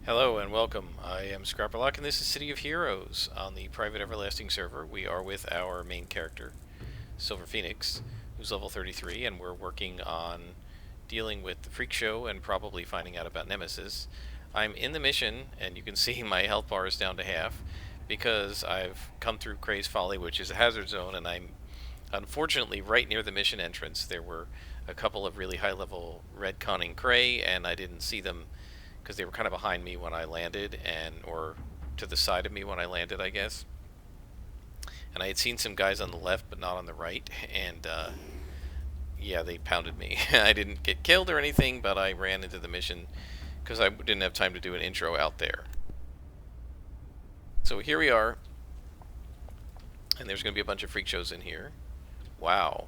Hello and welcome. I am Scrapperlock and this is City of Heroes on the private Everlasting server. We are with our main character, Silver Phoenix, who's level 33, and we're working on dealing with the Freak Show and probably finding out about Nemesis. I'm in the mission, and you can see my health bar is down to half because I've come through Craze Folly, which is a hazard zone, and I'm unfortunately right near the mission entrance. There were a couple of really high-level red conning Cray, and I didn't see them because they were kind of behind me when I landed, or to the side of me when I landed, I guess. And I had seen some guys on the left, but not on the right, and yeah, they pounded me. I didn't get killed or anything, but I ran into the mission because I didn't have time to do an intro out there. So here we are, and there's going to be a bunch of freak shows in here. Wow,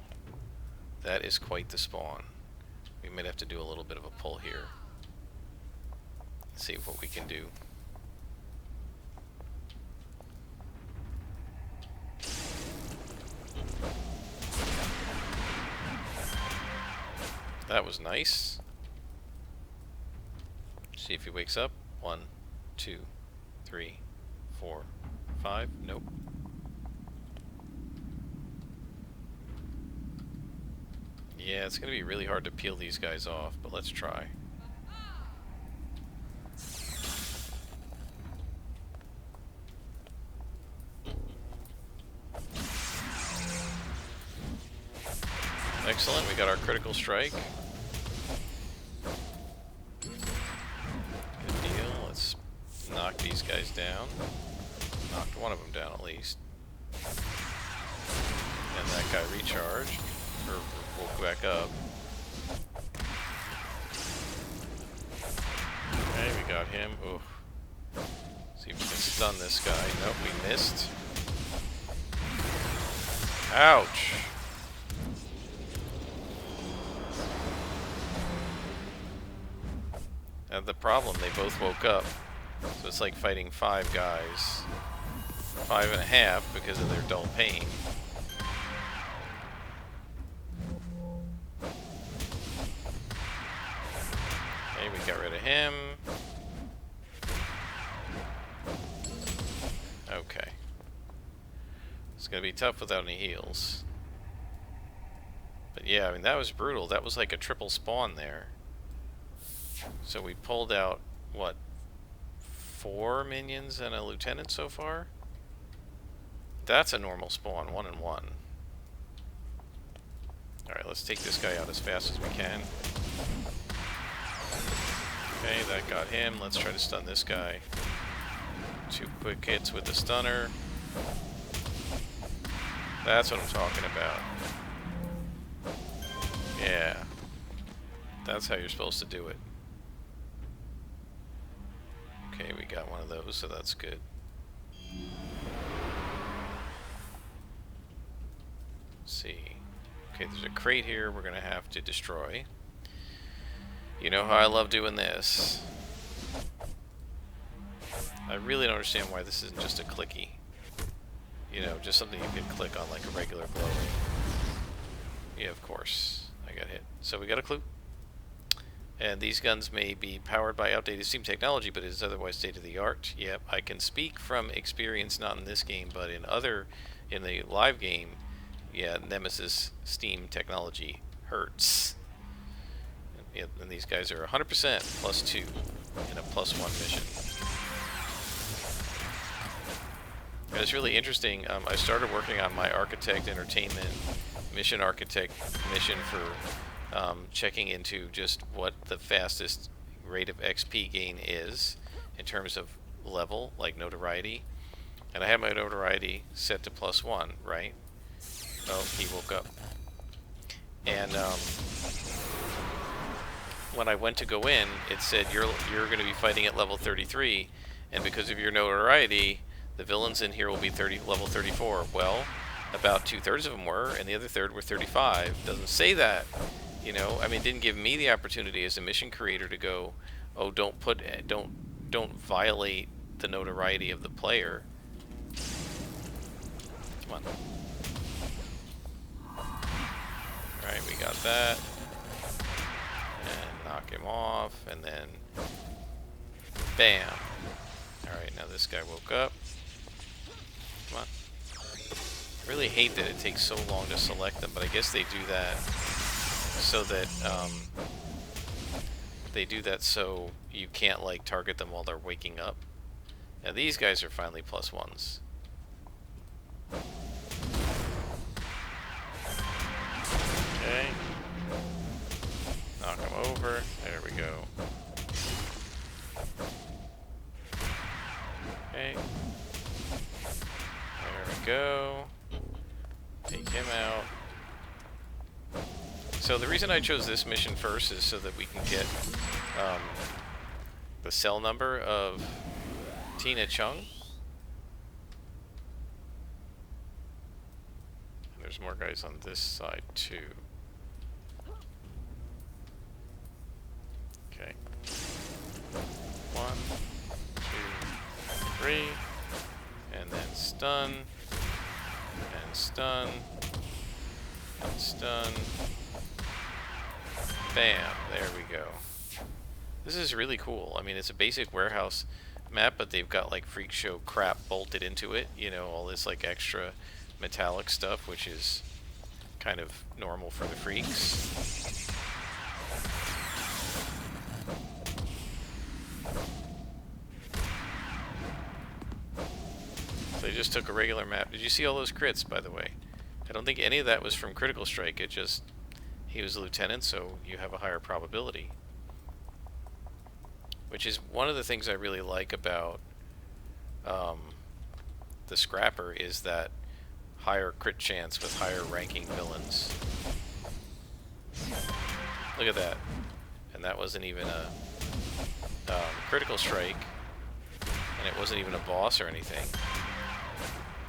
that is quite the spawn. We might have to do a little bit of a pull here. See what we can do. That was nice. See if he wakes up. 1, 2, 3, 4, 5. Nope. Yeah, it's going to be really hard to peel these guys off, but let's try. Excellent, we got our critical strike. Good deal, let's knock these guys down. Knocked one of them down at least. And that guy recharged, or woke back up. Okay, we got him. Oof. See if we can stun this guy. Nope, we missed. Ouch! And the problem, they both woke up. So it's like fighting 5 guys. 5.5 because of their dull pain. Okay, we got rid of him. Okay. It's gonna be tough without any heals. But yeah, I mean, that was brutal. That was like a triple spawn there. So we pulled out, what, 4 minions and a lieutenant so far? That's a normal spawn, 1 and 1. Alright, let's take this guy out as fast as we can. Okay, that got him. Let's try to stun this guy. 2 quick hits with the stunner. That's what I'm talking about. Yeah. That's how you're supposed to do it. Okay, we got one of those, so that's good. Let's see. Okay, there's a crate here we're gonna have to destroy. You know how I love doing this. I really don't understand why this isn't just a clicky. You know, just something you can click on like a regular blow ring. Yeah, of course. I got hit. So we got a clue. And these guns may be powered by outdated Steam technology, but it is otherwise state-of-the-art. Yep, I can speak from experience, not in this game, but in the live game, yeah, Nemesis Steam technology hurts. And these guys are 100% +2 in a +1 mission. And it's really interesting. I started working on my Architect Entertainment mission architect mission for checking into just what the fastest rate of XP gain is in terms of level, like notoriety. And I have my notoriety set to +1, right? Oh, he woke up. And when I went to go in, it said you're going to be fighting at level 33, and because of your notoriety, the villains in here will be level 34. Well, about 2/3 of them were, and the other third were 35. Doesn't say that. You know, I mean, it didn't give me the opportunity as a mission creator to go, oh, don't violate the notoriety of the player. Come on. Alright, we got that. And knock him off, and then Bam. Alright, now this guy woke up. Come on. I really hate that it takes so long to select them, but I guess they do that so that, so you can't, like, target them while they're waking up. Now these guys are finally +1s. Okay. Knock them over. There we go. Okay. There we go. Take him out. So the reason I chose this mission first is so that we can get the cell number of Tina Chung. And there's more guys on this side too. Okay. 1, 2, 3, and then stun, and stun, and stun. Bam, there we go. This is really cool. I mean, it's a basic warehouse map, but they've got like freak show crap bolted into it. You know, all this like extra metallic stuff, which is kind of normal for the freaks. So they just took a regular map. Did you see all those crits, by the way? I don't think any of that was from Critical Strike. It just, he was a lieutenant, so you have a higher probability. Which is one of the things I really like about the Scrapper, is that higher crit chance with higher ranking villains. Look at that. And that wasn't even a Critical Strike, and it wasn't even a boss or anything.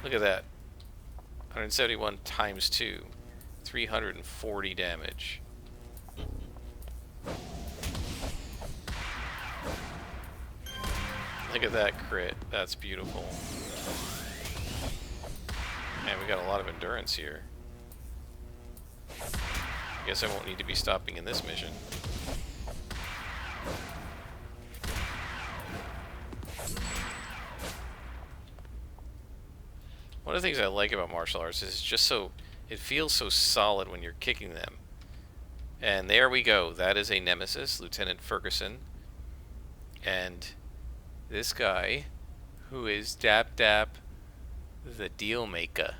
Look at that. 171 times 2. 340 damage. Look at that crit. That's beautiful. Man, we got a lot of endurance here. I guess I won't need to be stopping in this mission. One of the things I like about martial arts is it's just so, it feels so solid when you're kicking them. And there we go. That is a nemesis, Lieutenant Ferguson. And this guy, who is Dap Dap the Deal Maker.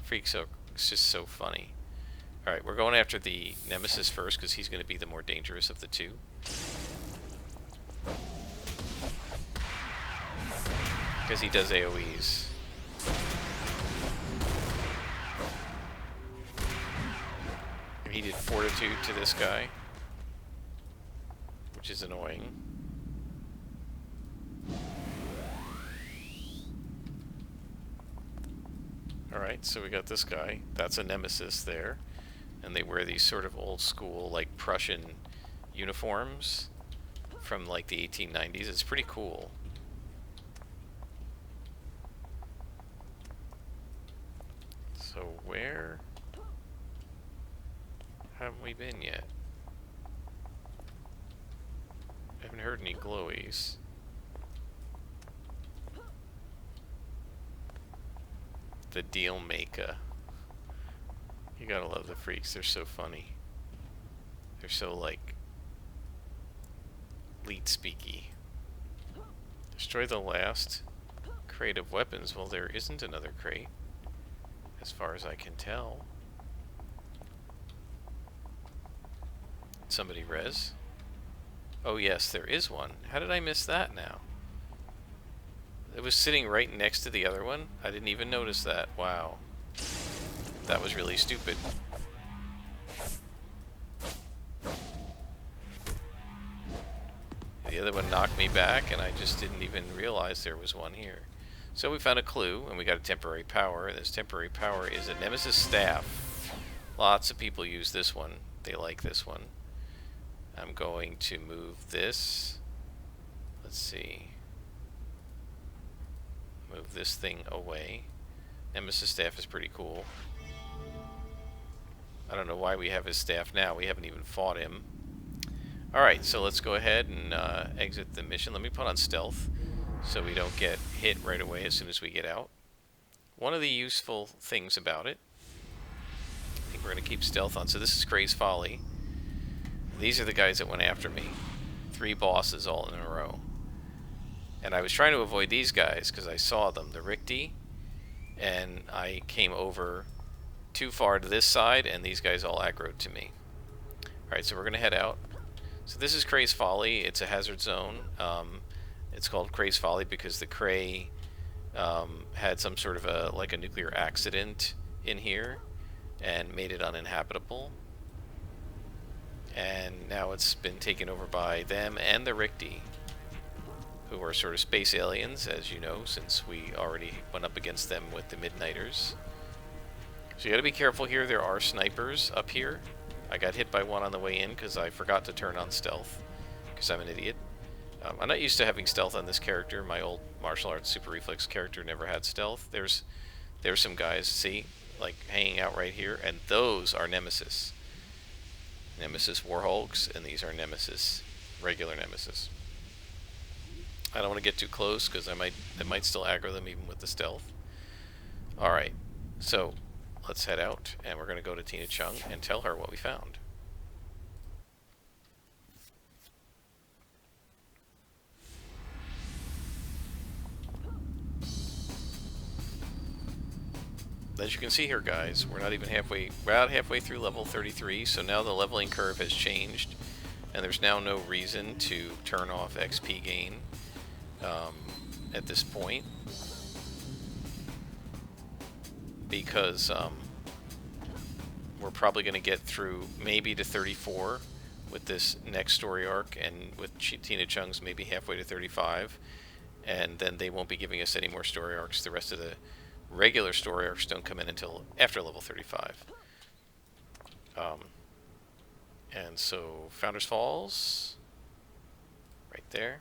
Freak, so it's just so funny. Alright, we're going after the nemesis first because he's going to be the more dangerous of the two. Because he does AoEs. And he did fortitude to this guy, which is annoying. Alright, so we got this guy. That's a nemesis there. And they wear these sort of old school, like, Prussian uniforms from, like, the 1890s. It's pretty cool. So where haven't we been yet? I haven't heard any glowies. The Deal Maker. You gotta love the freaks. They're so funny. They're so, like, leet speaky. Destroy the last crate of weapons. Well, there isn't another crate, as far as I can tell. Somebody res? Oh yes, there is one. How did I miss that now? It was sitting right next to the other one? I didn't even notice that. Wow. That was really stupid. The other one knocked me back, and I just didn't even realize there was one here. So we found a clue, and we got a temporary power. This temporary power is a Nemesis Staff. Lots of people use this one. They like this one. I'm going to move this. Let's see. Move this thing away. Nemesis Staff is pretty cool. I don't know why we have his staff now. We haven't even fought him. Alright, so let's go ahead and exit the mission. Let me put on stealth so we don't get hit right away as soon as we get out. One of the useful things about it, I think we're going to keep stealth on. So this is Craze Folly. These are the guys that went after me. 3 bosses all in a row. And I was trying to avoid these guys because I saw them, the Rikti, and I came over too far to this side and these guys all aggroed to me. Alright, so we're going to head out. So this is Craze Folly. It's a hazard zone. It's called Craze Folly because the Cray had some sort of a nuclear accident in here and made it uninhabitable. And now it's been taken over by them and the Rikti, who are sort of space aliens, as you know, since we already went up against them with the Midnighters. So you gotta be careful here. There are snipers up here. I got hit by one on the way in because I forgot to turn on stealth, because I'm an idiot. I'm not used to having stealth on this character. My old martial arts super reflex character never had stealth. There's some guys, see, like hanging out right here, and those are Nemesis. Nemesis Warhulks, and these are Nemesis, regular Nemesis. I don't want to get too close because I might still aggro them even with the stealth. Alright, so let's head out, and we're going to go to Tina Chung and tell her what we found. As you can see here, guys, we're not even halfway, about halfway through level 33, so now the leveling curve has changed, and there's now no reason to turn off XP gain at this point, because we're probably going to get through maybe to 34 with this next story arc, and with Tina Chung's maybe halfway to 35, and then they won't be giving us any more story arcs. The rest of the regular story arcs don't come in until after level 35. And so Founders Falls, right there.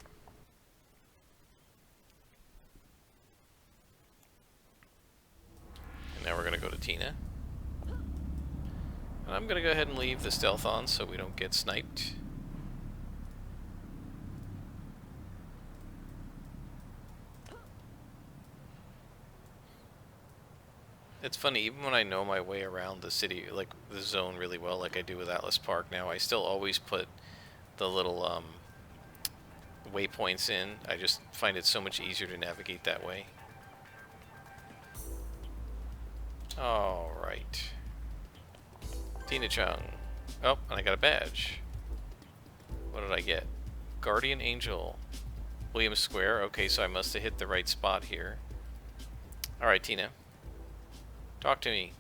And now we're going to go to Tina. And I'm going to go ahead and leave the stealth on so we don't get sniped. It's funny, even when I know my way around the city, like the zone really well, like I do with Atlas Park now, I still always put the little waypoints in. I just find it so much easier to navigate that way. Alright. Tina Chung. Oh, and I got a badge. What did I get? Guardian Angel. Williams Square. Okay, so I must have hit the right spot here. Alright, Tina. Talk to me.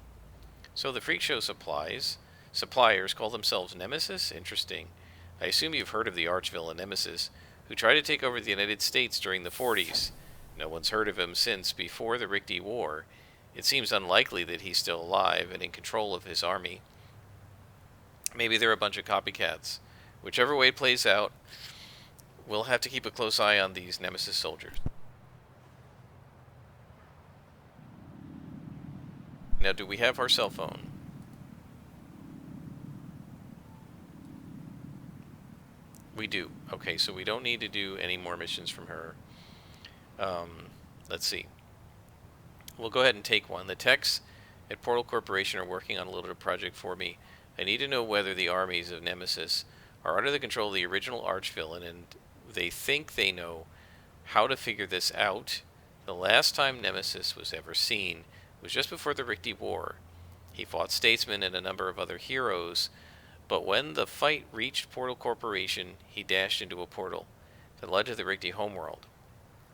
So the Freak Show suppliers call themselves Nemesis? Interesting. I assume you've heard of the arch-villain Nemesis, who tried to take over the United States during the 40s. No one's heard of him since before the Rikti War. It seems unlikely that he's still alive and in control of his army. Maybe they're a bunch of copycats. Whichever way it plays out, we'll have to keep a close eye on these Nemesis soldiers. Now, do we have our cell phone? We do. Okay, so we don't need to do any more missions from her. Let's see. We'll go ahead and take one. The techs at Portal Corporation are working on a little project for me. I need to know whether the armies of Nemesis are under the control of the original arch-villain, and they think they know how to figure this out. The last time Nemesis was ever seen was just before the Rikti War. He fought Statesman and a number of other heroes, but when the fight reached Portal Corporation, he dashed into a portal that led to the Rikti homeworld.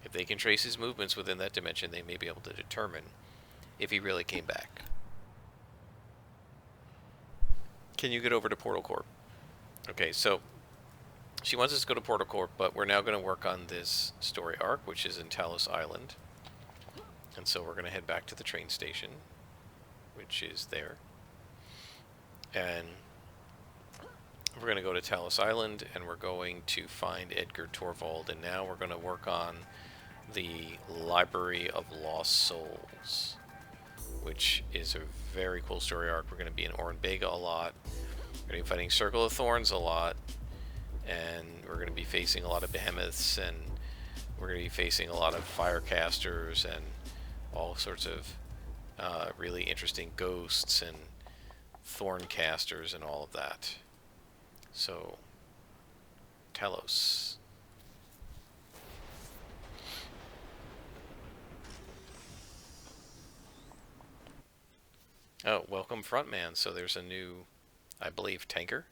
If they can trace his movements within that dimension, they may be able to determine if he really came back. Can you get over to Portal Corp? Okay, so she wants us to go to Portal Corp, but we're now going to work on this story arc, which is in Talos Island. And so we're going to head back to the train station, which is there. And we're going to go to Talos Island, and we're going to find Edgar Torvald. And now we're going to work on the Library of Lost Souls, which is a very cool story arc. We're going to be in Oren Bega a lot. We're going to be fighting Circle of Thorns a lot. and we're going to be facing a lot of behemoths, and we're going to be facing a lot of firecasters and all sorts of really interesting ghosts and thorn casters and all of that. So, Talos. Oh, welcome Frontman. So there's a new, I believe, tanker.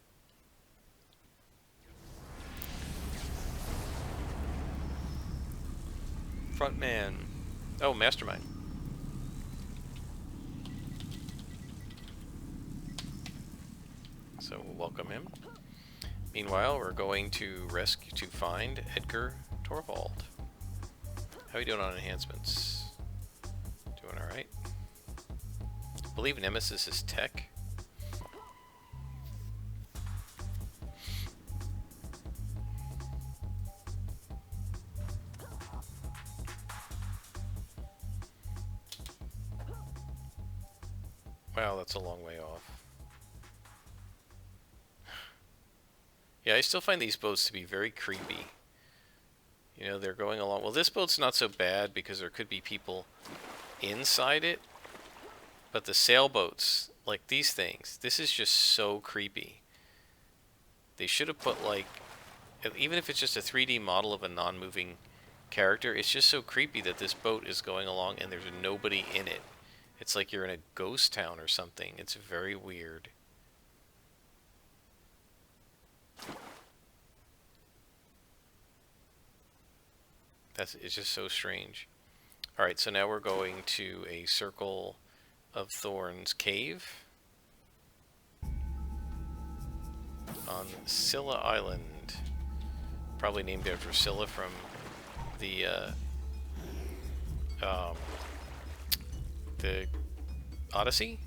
Frontman. Oh, Mastermind. So we'll welcome him. Meanwhile, we're going to find Edgar Torvald. How are you doing on enhancements? Doing alright. I believe Nemesis is tech. Wow, that's a long way off. Yeah, I still find these boats to be very creepy. You know, they're going along. Well, this boat's not so bad because there could be people inside it. But the sailboats, like these things, this is just so creepy. They should have put, like, even if it's just a 3D model of a non-moving character, it's just so creepy that this boat is going along and there's nobody in it. It's like you're in a ghost town or something. It's very weird. It's just so strange. Alright, so now we're going to a Circle of Thorns cave on Scylla Island. Probably named after Scylla from the Odyssey,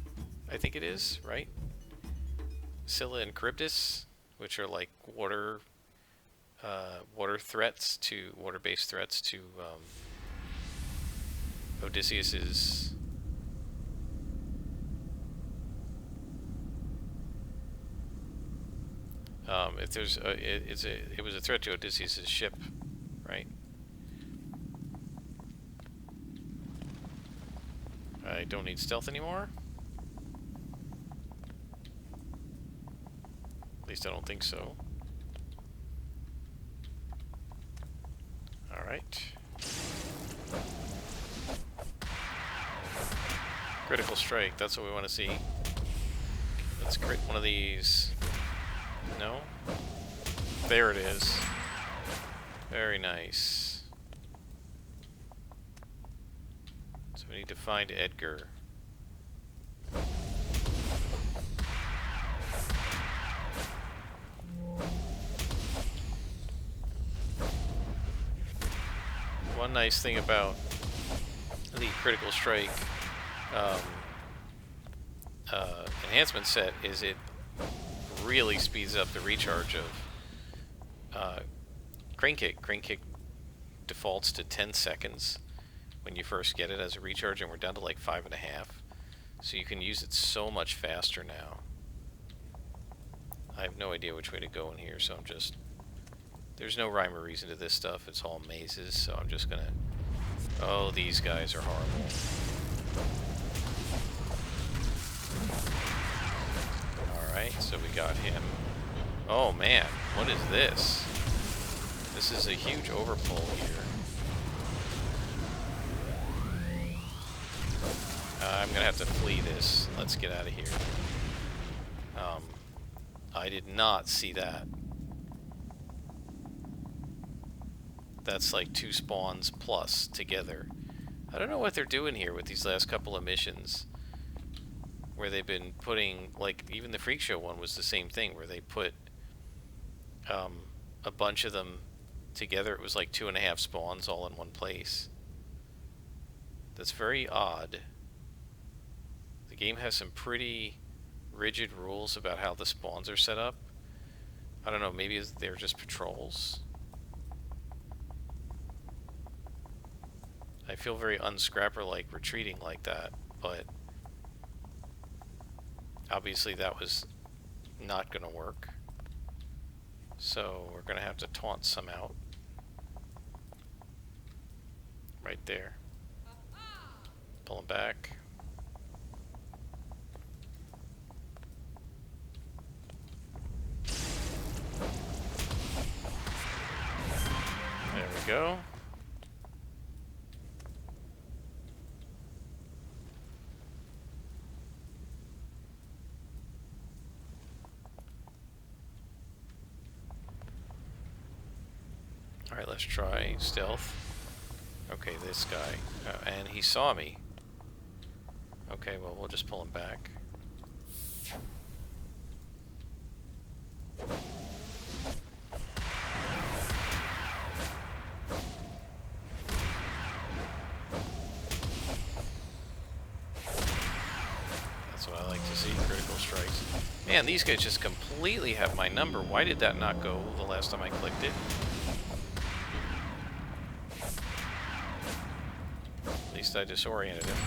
I think it is, right? Scylla and Charybdis, which are like water-based threats to Odysseus's. If there's it was a threat to Odysseus's ship, right? I don't need stealth anymore. At least I don't think so. Alright. Critical strike, that's what we want to see. Let's crit one of these. No? There it is. Very nice. So we need to find Edgar. One nice thing about the critical strike enhancement set is it really speeds up the recharge of Crane Kick. Crane Kick defaults to 10 seconds when you first get it as a recharge, and we're down to like 5.5. So you can use it so much faster now. I have no idea which way to go in here, so I'm just... There's no rhyme or reason to this stuff. It's all mazes, so I'm just gonna... Oh, these guys are horrible. Alright, so we got him. Oh man, what is this? This is a huge overpull here. I'm gonna have to flee this. Let's get out of here. I did not see that. That's like 2 spawns plus together. I don't know what they're doing here with these last couple of missions. Where they've been putting, like, even the Freak Show one was the same thing, where they put a bunch of them together. It was like 2.5 spawns all in one place. That's very odd. The game has some pretty rigid rules about how the spawns are set up. I don't know, maybe they're just patrols. I feel very unscrapper-like retreating like that, but obviously that was not going to work. So we're going to have to taunt some out. Right there. Pull him back. There we go. Alright, let's try stealth. Okay, this guy. And he saw me. Okay, well, we'll just pull him back. That's what I like to see, critical strikes. Man, these guys just completely have my number. Why did that not go the last time I clicked it? At least I disoriented him.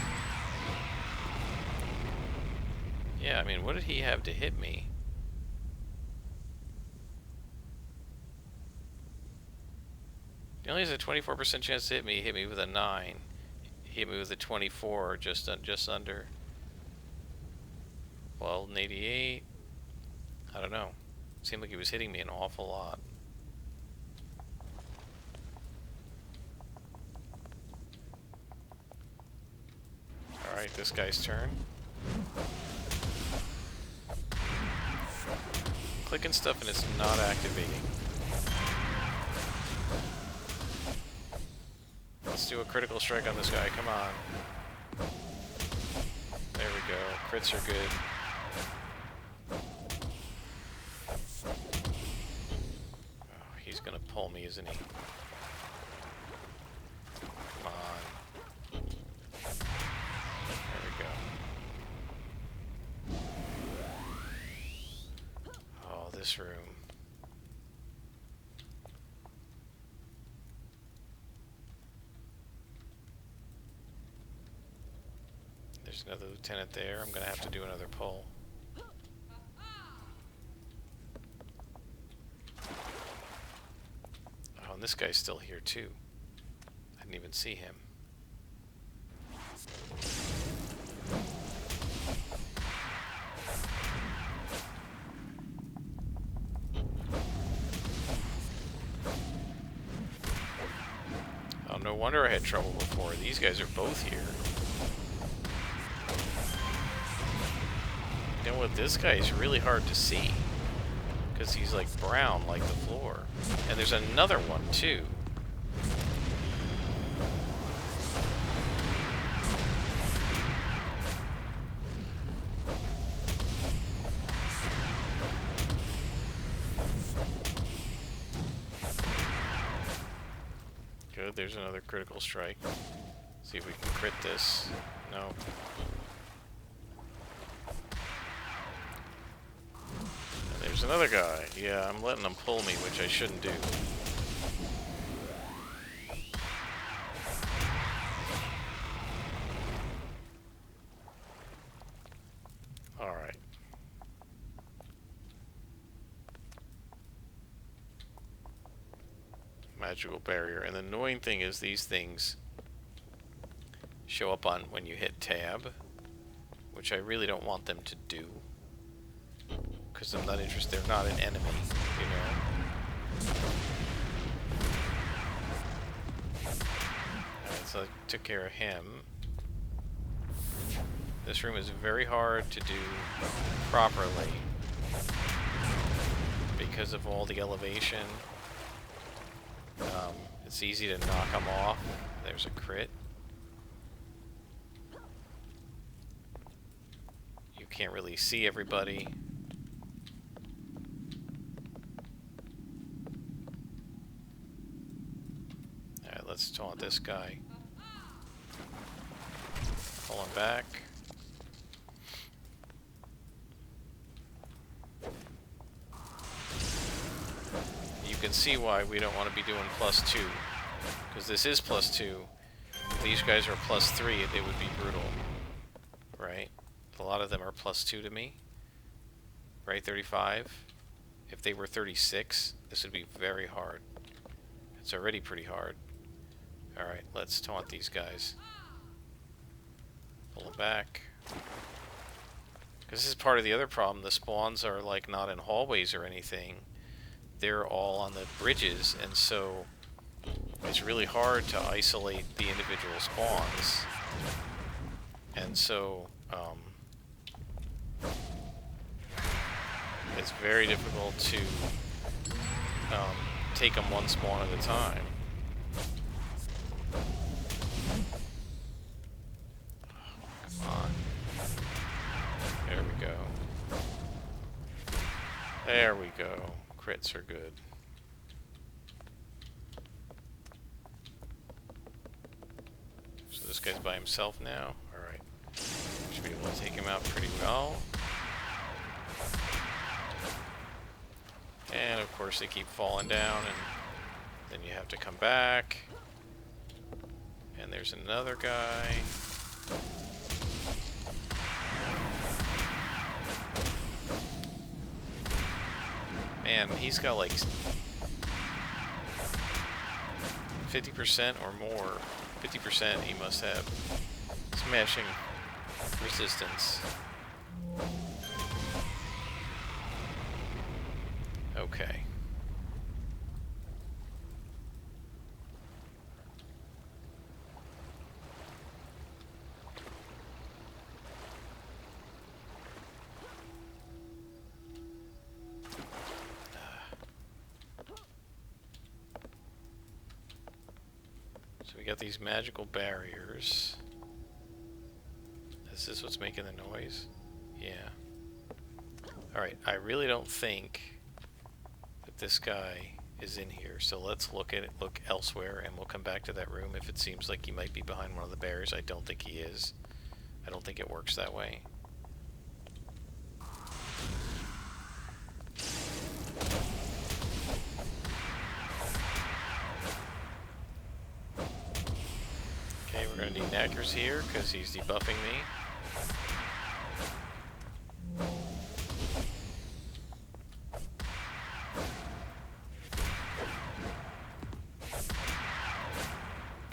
Yeah, I mean, what did he have to hit me? He only has a 24% chance to hit me. He hit me with a 9. He hit me with a 24, just under. Well, an 88. I don't know. Seemed like he was hitting me an awful lot. Alright, this guy's turn. Clicking stuff and it's not activating. Let's do a critical strike on this guy, come on. There we go, crits are good. Oh, he's gonna pull me, isn't he? Come on. There we go. Oh, this room. There's another lieutenant there. I'm gonna have to do another pull. Oh, and this guy's still here too. I didn't even see him. Oh, no wonder I had trouble before. These guys are both here. You know what? This guy is really hard to see. Because he's like brown like the floor. And there's another one too. Good, there's another critical strike. See if we can crit this. No. And there's another guy. Yeah, I'm letting them pull me, which I shouldn't do. Alright. Magical barrier. And the annoying thing is these things show up on when you hit tab, which I really don't want them to do. Because I'm not interested. They're not an enemy, you know. Alright, so I took care of him. This room is very hard to do properly because of all the elevation. It's easy to knock them off. There's a crit. You can't really see everybody. Alright, let's taunt this guy. Pull him back. You can see why we don't want to be doing +2. Because this is +2. If these guys are +3, it would be brutal. Right? A lot of them are +2 to me. Right, 35? If they were 36, this would be very hard. It's already pretty hard. Alright, let's taunt these guys. Pull them back. Because this is part of the other problem. The spawns are like not in hallways or anything. They're all on the bridges, and so it's really hard to isolate the individual spawns. And so it's very difficult to take them one spawn at a time. Come on. There we go. There we go. Crits are good. So this guy's by himself now. Alright. Should be able to take him out pretty well. And of course they keep falling down, and then you have to come back. And there's another guy. Man, he's got like 50% or more. 50% he must have. Smashing resistance. Okay. So we got these magical barriers. Is this what's making the noise? Yeah. Alright, I really don't think that this guy is in here, so let's look elsewhere, and we'll come back to that room if it seems like he might be behind one of the barriers. I don't think he is. I don't think it works that way. Okay, we're going to need Knackers here, because he's debuffing me.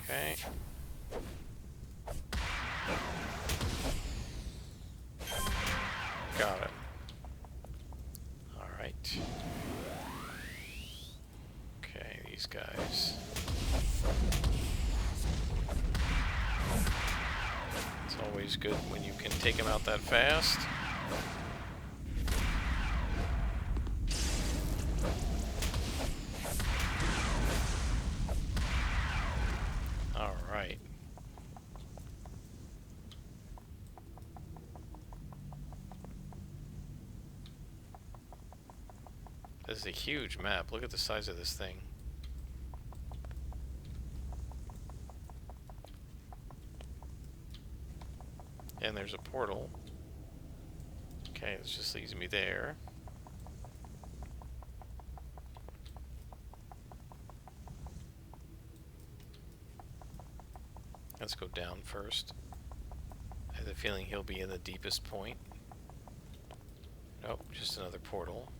Okay. Got it. Alright. Okay, these guys. It's always good when you can take them out that fast. Alright. This is a huge map. Look at the size of this thing. And there's a portal. Okay, this just leads me there. Let's go down first. I have the feeling he'll be in the deepest point. Nope, just another portal.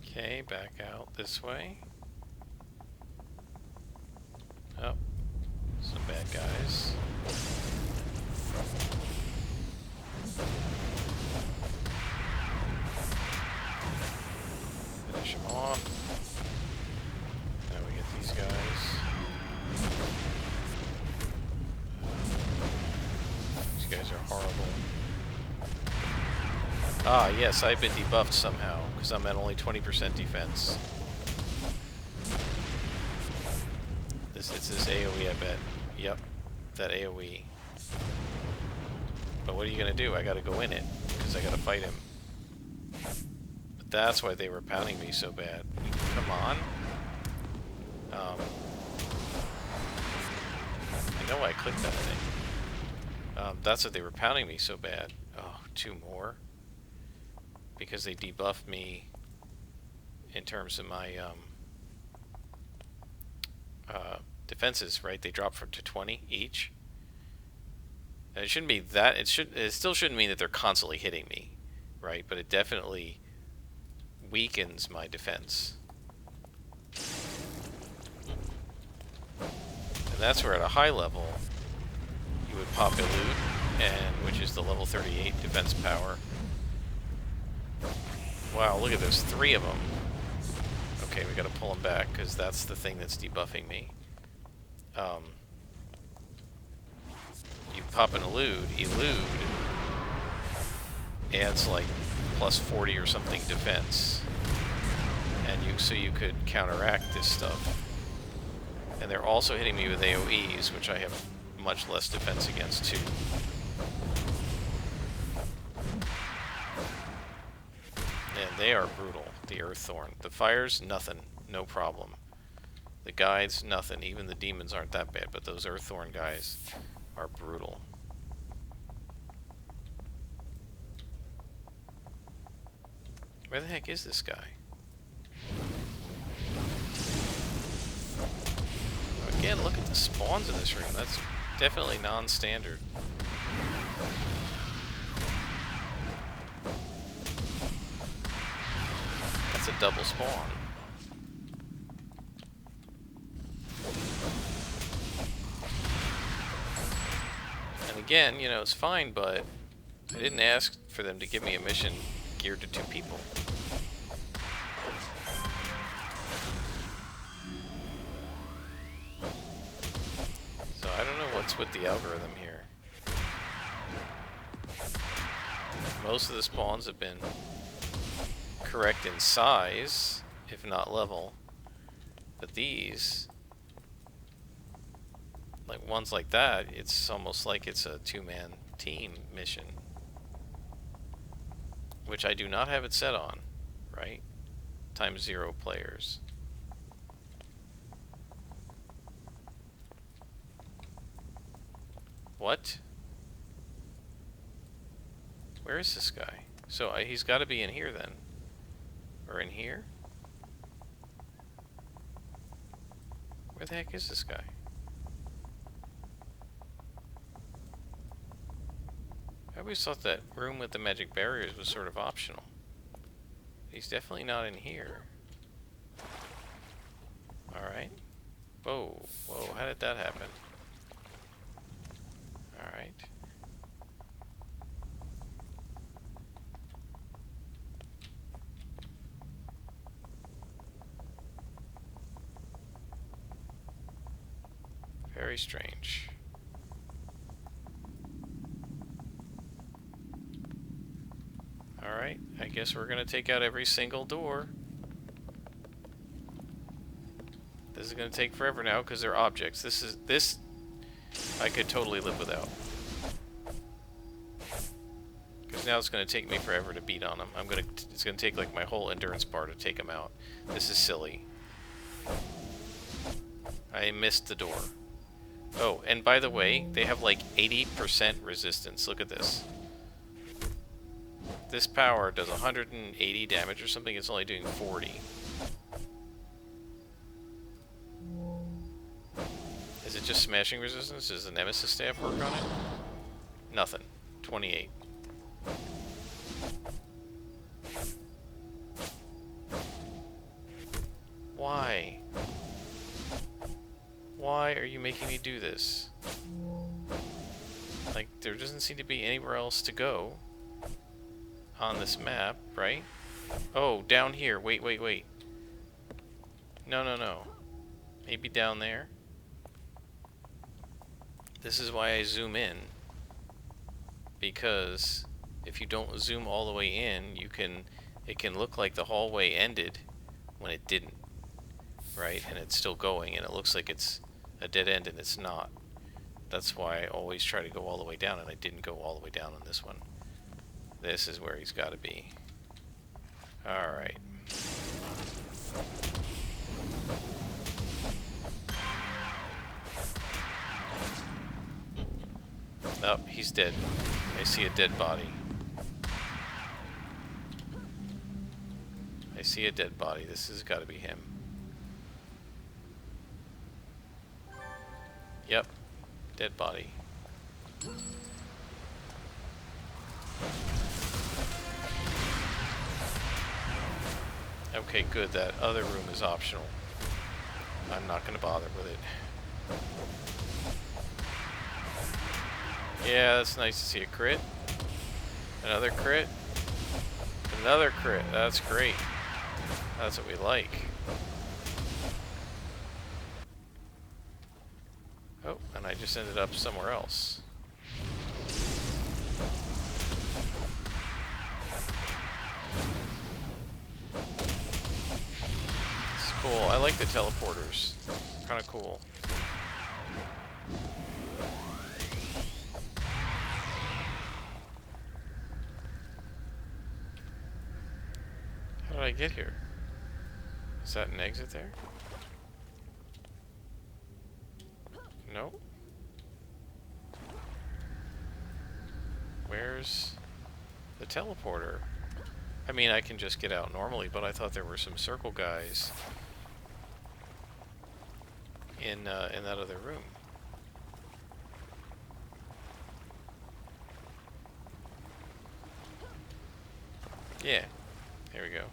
Okay, back out this way. Oh, some bad guys. Finish them off. Now we get these guys. These guys are horrible. Ah, yes, I've been debuffed somehow, because I'm at only 20% defense. It's this AoE, I bet. Yep, that AoE. But what are you gonna do? I gotta go in it, because I gotta fight him. But that's why they were pounding me so bad. Come on. I know I clicked that thing. That's why they were pounding me so bad. Oh, two more. Because they debuffed me in terms of my defenses, right? They drop to 20 each. And it shouldn't be that. It still shouldn't mean that they're constantly hitting me, right? But it definitely weakens my defense. And that's where at a high level you would pop Elude, which is the level 38 defense power. Wow, look at those, 3 of them. Okay, we gotta pull them back because that's the thing that's debuffing me. You pop an Elude adds like plus 40 or something defense, and so you could counteract this stuff. And they're also hitting me with AoEs, which I have much less defense against too. And they are brutal. The Earththorn. The fires, nothing. No problem. The guides, nothing. Even the demons aren't that bad, but those Earththorn guys are brutal. Where the heck is this guy? Again, look at the spawns in this room. That's definitely non-standard. That's a double spawn. And again, you know, it's fine, but I didn't ask for them to give me a mission geared to 2 people. So I don't know what's with the algorithm here. Most of the spawns have been correct in size, if not level. But these, like ones like that, it's almost like it's a 2-man team mission. Which I do not have it set on, right? Times 0 players. What? Where is this guy? So he's got to be in here then. Or in here? Where the heck is this guy? I always thought that room with the magic barriers was sort of optional. He's definitely not in here. Alright. Whoa, whoa, how did that happen? Alright. Very strange. Alright, I guess we're gonna take out every single door. This is gonna take forever now because they're objects. This I could totally live without. Because now it's gonna take me forever to beat on them. It's gonna take like my whole endurance bar to take them out. This is silly. I missed the door. Oh, and by the way, they have like 80% resistance. Look at this. This power does 180 damage or something. It's only doing 40. Is it just smashing resistance? Does the Nemesis staff work on it? Nothing. 28. Why? Why are you making me do this? Like, there doesn't seem to be anywhere else to go on this map, right? Oh, down here. Wait, wait, wait. No, no, no. Maybe down there? This is why I zoom in. Because if you don't zoom all the way in, it can look like the hallway ended when it didn't. Right? And it's still going, and it looks like it's a dead end, and it's not. That's why I always try to go all the way down, and I didn't go all the way down on this one. This is where he's got to be. Alright. Oh, he's dead. I see a dead body. I see a dead body. This has got to be him. Yep. Dead body. Okay, good. That other room is optional. I'm not going to bother with it. Yeah, that's nice to see a crit. Another crit. Another crit. That's great. That's what we like. Oh, and I just ended up somewhere else. It's cool. I like the teleporters. Kind of cool. How did I get here? Is that an exit there? No. Where's the teleporter? I mean, I can just get out normally, but I thought there were some circle guys in that other room. Yeah. There we go.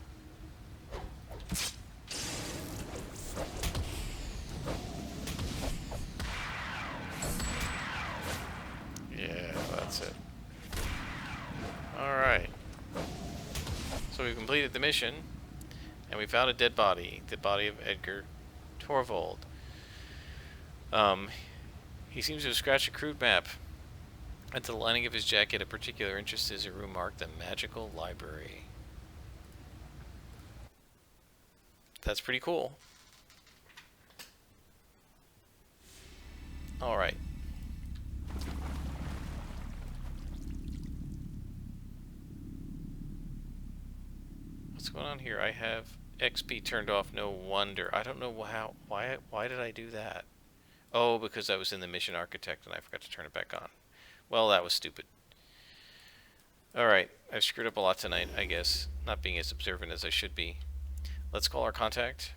Yeah, that's it. Alright. So we've completed the mission, and we found a dead body. The body of Edgar Torvald. He seems to have scratched a crude map. At the lining of his jacket, of particular interest is a room marked the Magical Library. That's pretty cool. Alright. What's going on here? I have XP turned off, no wonder. I don't know how, why did I do that? Oh, because I was in the Mission Architect and I forgot to turn it back on. Well, that was stupid. Alright, I've screwed up a lot tonight, I guess. Not being as observant as I should be. Let's call our contact.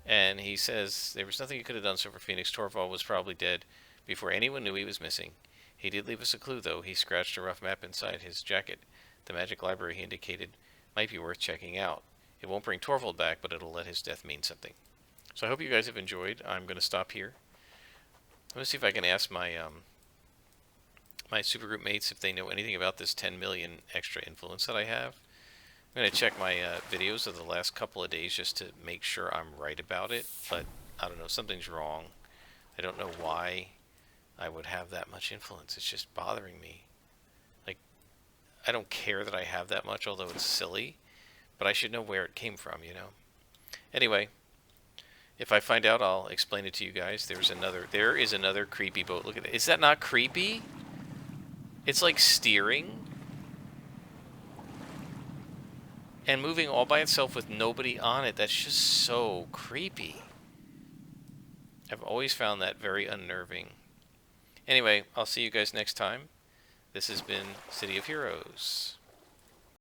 And he says, there was nothing you could have done, Silver Phoenix. Torvald was probably dead before anyone knew he was missing. He did leave us a clue, though. He scratched a rough map inside his jacket. The magic library he indicated might be worth checking out. It won't bring Torvald back, but it'll let his death mean something. So I hope you guys have enjoyed. I'm going to stop here. I'm going to see if I can ask my my supergroup mates if they know anything about this 10 million extra influence that I have. I'm going to check my videos of the last couple of days just to make sure I'm right about it, but I don't know, something's wrong. I don't know why I would have that much influence. It's just bothering me. Like, I don't care that I have that much, although it's silly, but I should know where it came from, you know? Anyway, if I find out, I'll explain it to you guys. There is another creepy boat. Look at it. Is that not creepy? It's like steering and moving all by itself with nobody on it. That's just so creepy. I've always found that very unnerving. Anyway, I'll see you guys next time. This has been City of Heroes.